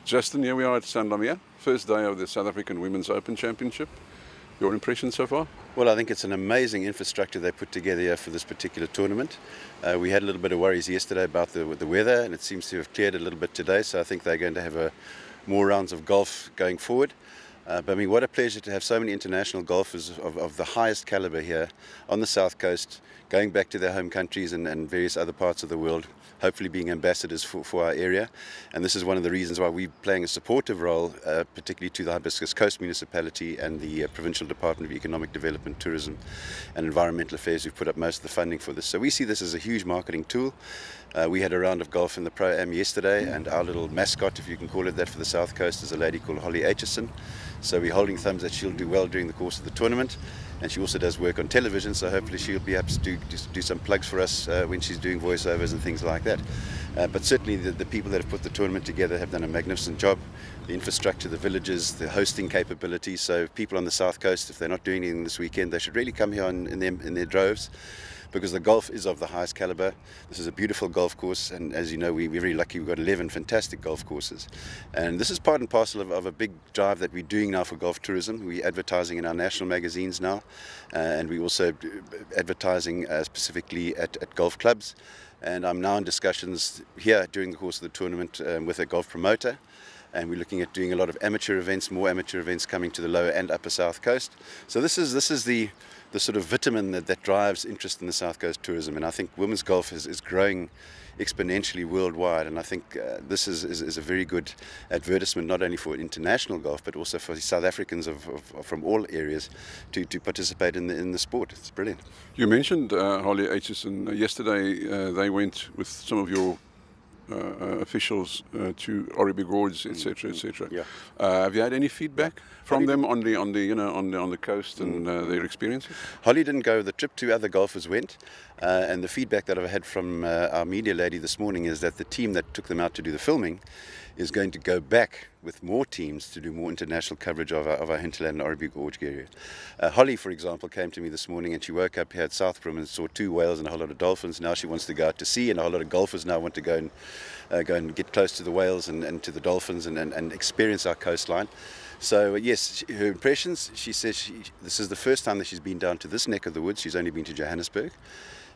Justin, here we are at Sandomia, first day of the South African Women's Open Championship. Your impressions so far? Well, I think it's an amazing infrastructure they put together here for this particular tournament. We had a little bit of worries yesterday about the weather, and it seems to have cleared a little bit today, so I think they're going to have more rounds of golf going forward. But I mean, what a pleasure to have so many international golfers of the highest caliber here on the South Coast, going back to their home countries and various other parts of the world, hopefully being ambassadors for our area. And this is one of the reasons why we're playing a supportive role, particularly to the Hibiscus Coast Municipality and the Provincial Department of Economic Development, Tourism and Environmental Affairs, who've put up most of the funding for this. So we see this as a huge marketing tool. We had a round of golf in the Pro-Am yesterday, and our little mascot, if you can call it that, for the South Coast is a lady called Aitchison. So we're holding thumbs that she'll do well during the course of the tournament. And she also does work on television, so hopefully she'll be able to do some plugs for us when she's doing voiceovers and things like that. But certainly the people that have put the tournament together have done a magnificent job. The infrastructure, the villages, the hosting capabilities. So people on the South Coast, if they're not doing anything this weekend, they should really come here in their droves, because the golf is of the highest caliber. This is a beautiful golf course, and as you know, we're very lucky. We've got 11 fantastic golf courses. And this is part and parcel of a big drive that we're doing now for golf tourism. We're advertising in our national magazines now, and we're also advertising specifically at golf clubs. And I'm now in discussions here during the course of the tournament with a golf promoter. And we're looking at doing a lot of amateur events, more amateur events coming to the lower and upper South Coast. So this is the sort of vitamin that drives interest in the South Coast tourism. And I think women's golf is growing exponentially worldwide. And I think this is a very good advertisement, not only for international golf, but also for South Africans from all areas to participate in the sport. It's brilliant. You mentioned Holly Aitchison. Yesterday they went with some of your officials to Oribi Gorge, etc., etc. Yeah. Have you had any feedback from them on the coast and their experiences? Holly didn't go. The trip, 2 other golfers went, and the feedback that I've had from our media lady this morning is that the team that took them out to do the filming is going to go back with more teams to do more international coverage of our hinterland and Oribi Gorge area. Holly, for example, came to me this morning and she woke up here at Southbrim and saw 2 whales and a whole lot of dolphins. Now she wants to go out to sea, and a whole lot of golfers now want to go and get close to the whales and to the dolphins and experience our coastline. So yes, her impressions, she says this is the first time that she's been down to this neck of the woods. She's only been to Johannesburg.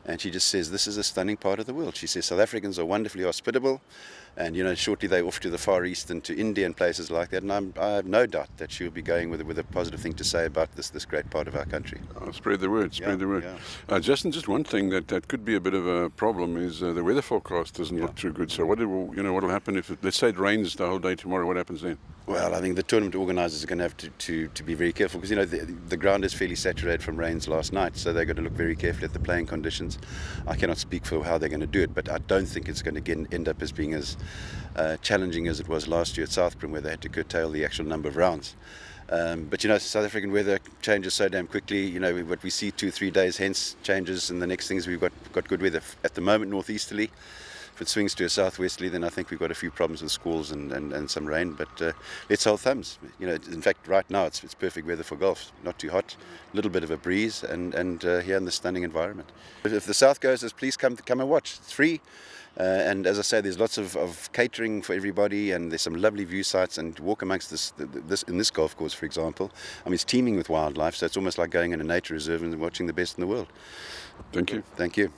And she just says this is a stunning part of the world. She says South Africans are wonderfully hospitable, and shortly they're off to the Far East and to India and places like that. And I have no doubt that she'll be going with a positive thing to say about this great part of our country. Spread the word, spread the word. Yeah. Justin, just one thing that could be a bit of a problem is the weather forecast doesn't look too good. So what will happen if let's say it rains the whole day tomorrow? What happens then? Well, I think the tournament organisers are going to have to be very careful, because the ground is fairly saturated from rains last night, so they've got to look very carefully at the playing conditions. I cannot speak for how they're going to do it, but I don't think it's going to end up as being as challenging as it was last year at Southbrim, where they had to curtail the actual number of rounds. But South African weather changes so damn quickly. What we see 2-3 days hence changes, and the next thing is we've got good weather at the moment, northeasterly. If it swings to a southwesterly, then I think we've got a few problems with squalls and some rain. But let's hold thumbs. In fact, right now it's perfect weather for golf. Not too hot, a little bit of a breeze, and here in the stunning environment. If the South goes, please come and watch. It's free. And as I say, there's lots of catering for everybody, and there's some lovely view sites. And to walk amongst in this golf course, for example, I mean, it's teeming with wildlife, so it's almost like going in a nature reserve and watching the best in the world. Thank you. Thank you.